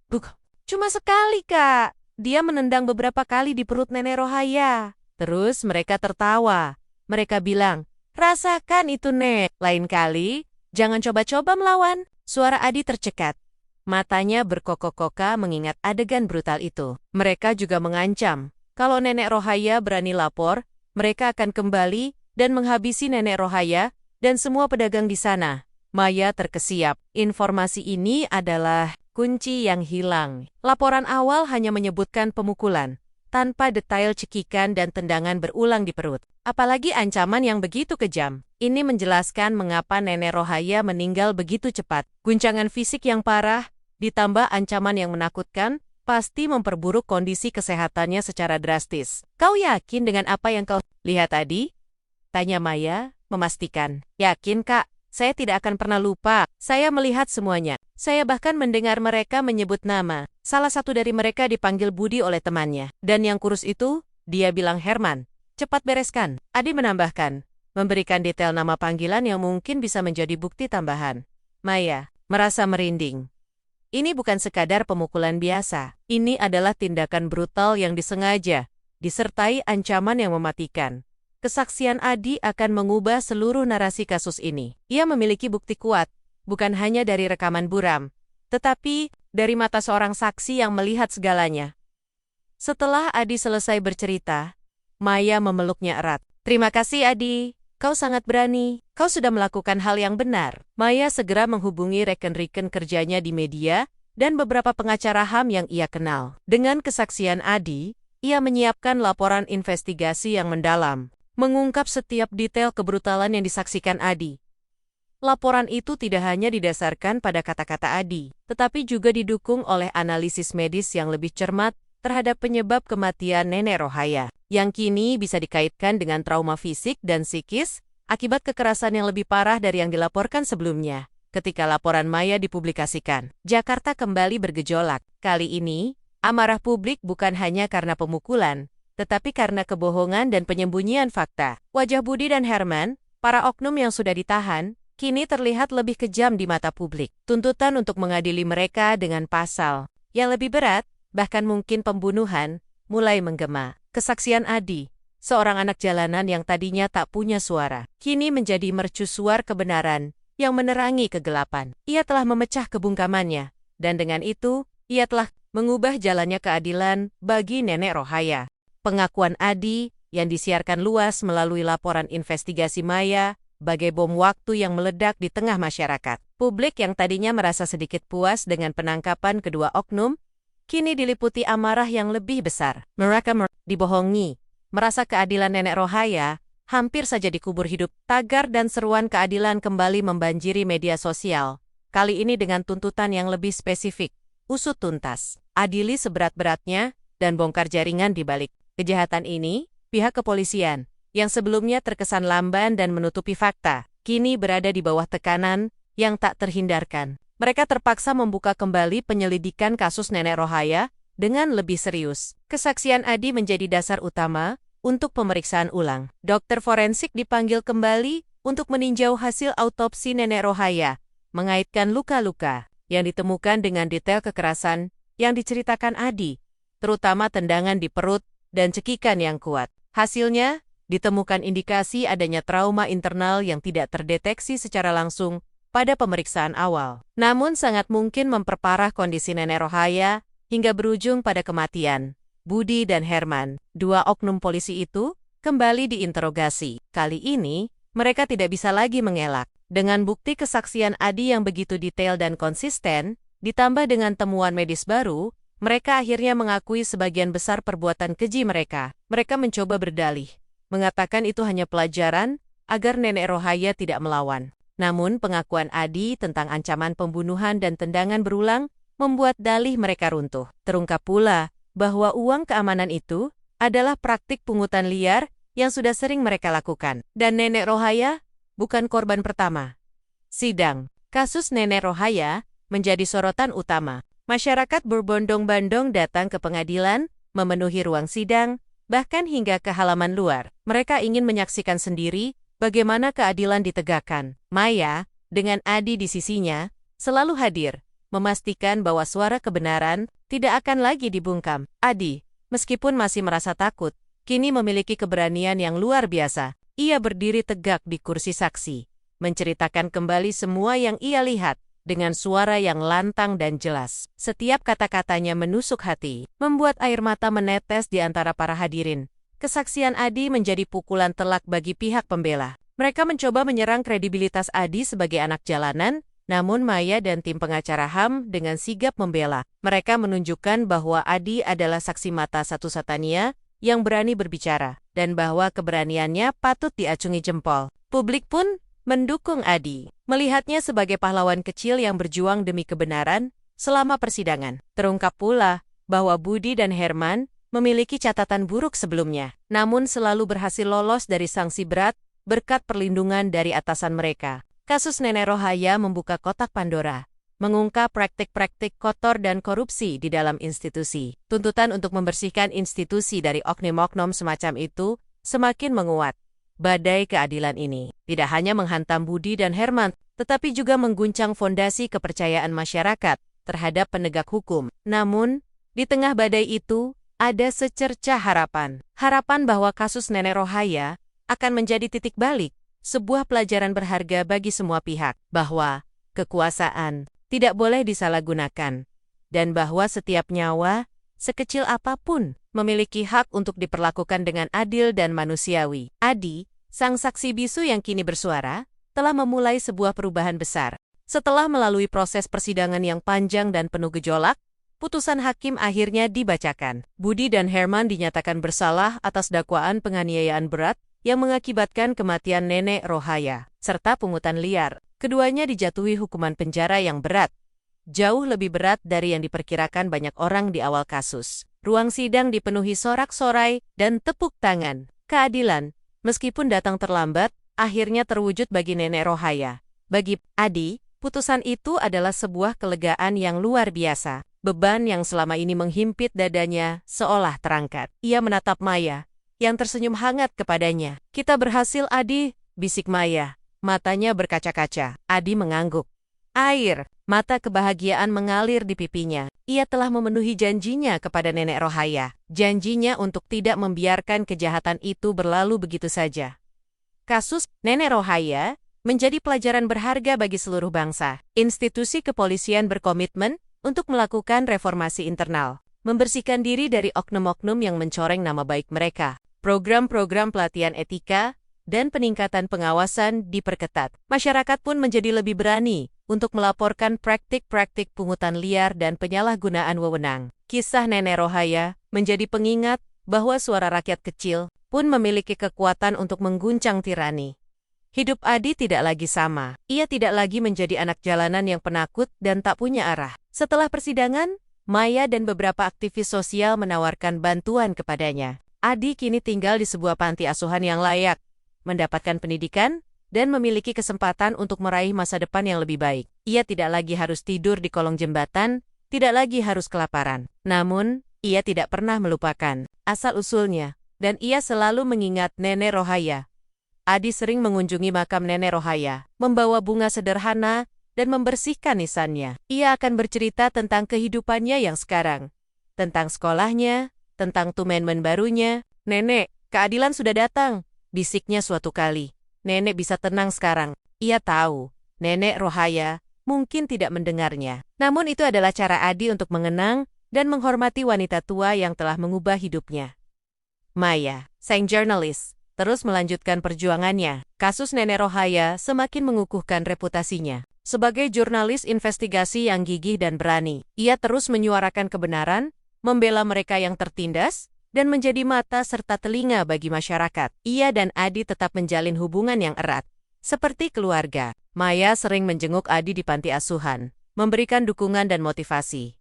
Cuma sekali, Kak. Dia menendang beberapa kali di perut Nenek Rohaya. Terus mereka tertawa. Mereka bilang, rasakan itu, Nek. Lain kali, jangan coba-coba melawan. Suara Adi tercekat. Matanya berkokok-koka mengingat adegan brutal itu. Mereka juga mengancam, kalau Nenek Rohaya berani lapor, mereka akan kembali dan menghabisi Nenek Rohaya dan semua pedagang di sana. Maya terkesiap. Informasi ini adalah kunci yang hilang. Laporan awal hanya menyebutkan pemukulan, tanpa detail cekikan dan tendangan berulang di perut. Apalagi ancaman yang begitu kejam. Ini menjelaskan mengapa Nenek Rohaya meninggal begitu cepat. Guncangan fisik yang parah, ditambah ancaman yang menakutkan, pasti memperburuk kondisi kesehatannya secara drastis. Kau yakin dengan apa yang kau lihat tadi? Tanya Maya, memastikan. Yakin, Kak. Saya tidak akan pernah lupa. Saya melihat semuanya. Saya bahkan mendengar mereka menyebut nama. Salah satu dari mereka dipanggil Budi oleh temannya. Dan yang kurus itu, dia bilang Herman. Cepat bereskan. Adi menambahkan, memberikan detail nama panggilan yang mungkin bisa menjadi bukti tambahan. Maya merasa merinding. Ini bukan sekadar pemukulan biasa. Ini adalah tindakan brutal yang disengaja, disertai ancaman yang mematikan. Kesaksian Adi akan mengubah seluruh narasi kasus ini. Ia memiliki bukti kuat, bukan hanya dari rekaman buram, tetapi dari mata seorang saksi yang melihat segalanya. Setelah Adi selesai bercerita, Maya memeluknya erat. Terima kasih Adi, kau sangat berani. Kau sudah melakukan hal yang benar. Maya segera menghubungi reken-reken kerjanya di media dan beberapa pengacara HAM yang ia kenal. Dengan kesaksian Adi, ia menyiapkan laporan investigasi yang mendalam, mengungkap setiap detail kebrutalan yang disaksikan Adi. Laporan itu tidak hanya didasarkan pada kata-kata Adi, tetapi juga didukung oleh analisis medis yang lebih cermat terhadap penyebab kematian Nenek Rohaya, yang kini bisa dikaitkan dengan trauma fisik dan psikis akibat kekerasan yang lebih parah dari yang dilaporkan sebelumnya. Ketika laporan Maya dipublikasikan, Jakarta kembali bergejolak. Kali ini, amarah publik bukan hanya karena pemukulan, tetapi karena kebohongan dan penyembunyian fakta. Wajah Budi dan Herman, para oknum yang sudah ditahan, kini terlihat lebih kejam di mata publik. Tuntutan untuk mengadili mereka dengan pasal yang lebih berat, bahkan mungkin pembunuhan, mulai menggema. Kesaksian Adi, seorang anak jalanan yang tadinya tak punya suara, kini menjadi mercusuar kebenaran yang menerangi kegelapan. Ia telah memecah kebungkamannya, dan dengan itu, ia telah mengubah jalannya keadilan bagi Nenek Rohaya. Pengakuan Adi yang disiarkan luas melalui laporan investigasi Maya bagai bom waktu yang meledak di tengah masyarakat. Publik yang tadinya merasa sedikit puas dengan penangkapan kedua oknum, kini diliputi amarah yang lebih besar. Mereka dibohongi, merasa keadilan Nenek Rohaya hampir saja dikubur hidup. Tagar dan seruan keadilan kembali membanjiri media sosial, kali ini dengan tuntutan yang lebih spesifik. Usut tuntas, adili seberat-beratnya, dan bongkar jaringan di balik kejahatan ini. Pihak kepolisian, yang sebelumnya terkesan lamban dan menutupi fakta, kini berada di bawah tekanan yang tak terhindarkan. Mereka terpaksa membuka kembali penyelidikan kasus Nenek Rohaya dengan lebih serius. Kesaksian Adi menjadi dasar utama untuk pemeriksaan ulang. Dokter forensik dipanggil kembali untuk meninjau hasil autopsi Nenek Rohaya, mengaitkan luka-luka yang ditemukan dengan detail kekerasan yang diceritakan Adi, terutama tendangan di perut dan cekikan yang kuat. Hasilnya, ditemukan indikasi adanya trauma internal yang tidak terdeteksi secara langsung pada pemeriksaan awal. Namun sangat mungkin memperparah kondisi Nenek Rohaya hingga berujung pada kematian. Budi dan Herman, dua oknum polisi itu, kembali diinterogasi. Kali ini, mereka tidak bisa lagi mengelak. Dengan bukti kesaksian Adi yang begitu detail dan konsisten, ditambah dengan temuan medis baru, mereka akhirnya mengakui sebagian besar perbuatan keji mereka. Mereka mencoba berdalih, mengatakan itu hanya pelajaran agar Nenek Rohaya tidak melawan. Namun pengakuan Adi tentang ancaman pembunuhan dan tendangan berulang membuat dalih mereka runtuh. Terungkap pula bahwa uang keamanan itu adalah praktik pungutan liar yang sudah sering mereka lakukan. Dan Nenek Rohaya bukan korban pertama. Sidang kasus Nenek Rohaya menjadi sorotan utama. Masyarakat berbondong-bondong datang ke pengadilan, memenuhi ruang sidang, bahkan hingga ke halaman luar. Mereka ingin menyaksikan sendiri bagaimana keadilan ditegakkan. Maya, dengan Adi di sisinya, selalu hadir, memastikan bahwa suara kebenaran tidak akan lagi dibungkam. Adi, meskipun masih merasa takut, kini memiliki keberanian yang luar biasa. Ia berdiri tegak di kursi saksi, menceritakan kembali semua yang ia lihat, dengan suara yang lantang dan jelas. Setiap kata-katanya menusuk hati, membuat air mata menetes di antara para hadirin. Kesaksian Adi menjadi pukulan telak bagi pihak pembela. Mereka mencoba menyerang kredibilitas Adi sebagai anak jalanan, namun Maya dan tim pengacara HAM dengan sigap membela. Mereka menunjukkan bahwa Adi adalah saksi mata satu-satunya yang berani berbicara, dan bahwa keberaniannya patut diacungi jempol. Publik pun mendukung Adi, melihatnya sebagai pahlawan kecil yang berjuang demi kebenaran selama persidangan. Terungkap pula bahwa Budi dan Herman memiliki catatan buruk sebelumnya, namun selalu berhasil lolos dari sanksi berat berkat perlindungan dari atasan mereka. Kasus Nenek Rohaya membuka kotak Pandora, mengungkap praktik-praktik kotor dan korupsi di dalam institusi. Tuntutan untuk membersihkan institusi dari oknum-oknum semacam itu semakin menguat. Badai keadilan ini tidak hanya menghantam Budi dan Herman, tetapi juga mengguncang fondasi kepercayaan masyarakat terhadap penegak hukum. Namun, di tengah badai itu, ada secercah harapan. Harapan bahwa kasus Nenek Rohaya akan menjadi titik balik, sebuah pelajaran berharga bagi semua pihak, bahwa kekuasaan tidak boleh disalahgunakan, dan bahwa setiap nyawa, sekecil apapun, memiliki hak untuk diperlakukan dengan adil dan manusiawi. Adi, sang saksi bisu yang kini bersuara, telah memulai sebuah perubahan besar. Setelah melalui proses persidangan yang panjang dan penuh gejolak, putusan hakim akhirnya dibacakan. Budi dan Herman dinyatakan bersalah atas dakwaan penganiayaan berat yang mengakibatkan kematian Nenek Rohaya, serta pungutan liar. Keduanya dijatuhi hukuman penjara yang berat, jauh lebih berat dari yang diperkirakan banyak orang di awal kasus. Ruang sidang dipenuhi sorak-sorai dan tepuk tangan. Keadilan, meskipun datang terlambat, akhirnya terwujud bagi Nenek Rohaya. Bagi Adi, putusan itu adalah sebuah kelegaan yang luar biasa. Beban yang selama ini menghimpit dadanya seolah terangkat. Ia menatap Maya, yang tersenyum hangat kepadanya. "Kita berhasil, Adi," bisik Maya. Matanya berkaca-kaca. Adi mengangguk. Air mata kebahagiaan mengalir di pipinya. Ia telah memenuhi janjinya kepada Nenek Rohaya. Janjinya untuk tidak membiarkan kejahatan itu berlalu begitu saja. Kasus Nenek Rohaya menjadi pelajaran berharga bagi seluruh bangsa. Institusi kepolisian berkomitmen untuk melakukan reformasi internal, membersihkan diri dari oknum-oknum yang mencoreng nama baik mereka. Program-program pelatihan etika dan peningkatan pengawasan diperketat. Masyarakat pun menjadi lebih berani untuk melaporkan praktik-praktik pungutan liar dan penyalahgunaan wewenang. Kisah Nenek Rohaya menjadi pengingat bahwa suara rakyat kecil pun memiliki kekuatan untuk mengguncang tirani. Hidup Adi tidak lagi sama. Ia tidak lagi menjadi anak jalanan yang penakut dan tak punya arah. Setelah persidangan, Maya dan beberapa aktivis sosial menawarkan bantuan kepadanya. Adi kini tinggal di sebuah panti asuhan yang layak, mendapatkan pendidikan, dan memiliki kesempatan untuk meraih masa depan yang lebih baik. Ia tidak lagi harus tidur di kolong jembatan, tidak lagi harus kelaparan. Namun, ia tidak pernah melupakan asal-usulnya, dan ia selalu mengingat Nenek Rohaya. Adi sering mengunjungi makam Nenek Rohaya, membawa bunga sederhana, dan membersihkan nisannya. Ia akan bercerita tentang kehidupannya yang sekarang, tentang sekolahnya, tentang tumenmen barunya. "Nenek, keadilan sudah datang," bisiknya suatu kali. Nenek bisa tenang sekarang. Ia tahu, Nenek Rohaya mungkin tidak mendengarnya. Namun itu adalah cara Adi untuk mengenang dan menghormati wanita tua yang telah mengubah hidupnya. Maya, sang jurnalis, terus melanjutkan perjuangannya. Kasus Nenek Rohaya semakin mengukuhkan reputasinya. Sebagai jurnalis investigasi yang gigih dan berani, ia terus menyuarakan kebenaran, membela mereka yang tertindas, dan menjadi mata serta telinga bagi masyarakat. Ia dan Adi tetap menjalin hubungan yang erat, seperti keluarga. Maya sering menjenguk Adi di panti asuhan, memberikan dukungan dan motivasi.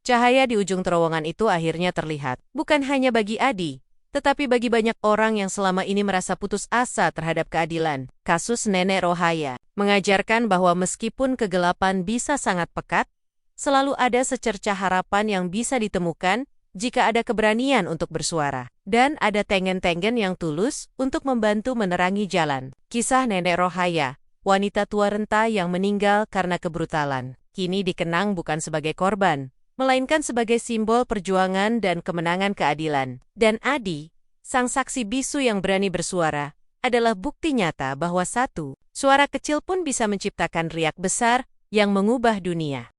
Cahaya di ujung terowongan itu akhirnya terlihat, bukan hanya bagi Adi, tetapi bagi banyak orang yang selama ini merasa putus asa terhadap keadilan. Kasus Nenek Rohaya mengajarkan bahwa meskipun kegelapan bisa sangat pekat, selalu ada secercah harapan yang bisa ditemukan jika ada keberanian untuk bersuara. Dan ada tengen-tengen yang tulus untuk membantu menerangi jalan. Kisah Nenek Rohaya, wanita tua renta yang meninggal karena kebrutalan, kini dikenang bukan sebagai korban, melainkan sebagai simbol perjuangan dan kemenangan keadilan. Dan Adi, sang saksi bisu yang berani bersuara, adalah bukti nyata bahwa satu suara kecil pun bisa menciptakan riak besar yang mengubah dunia.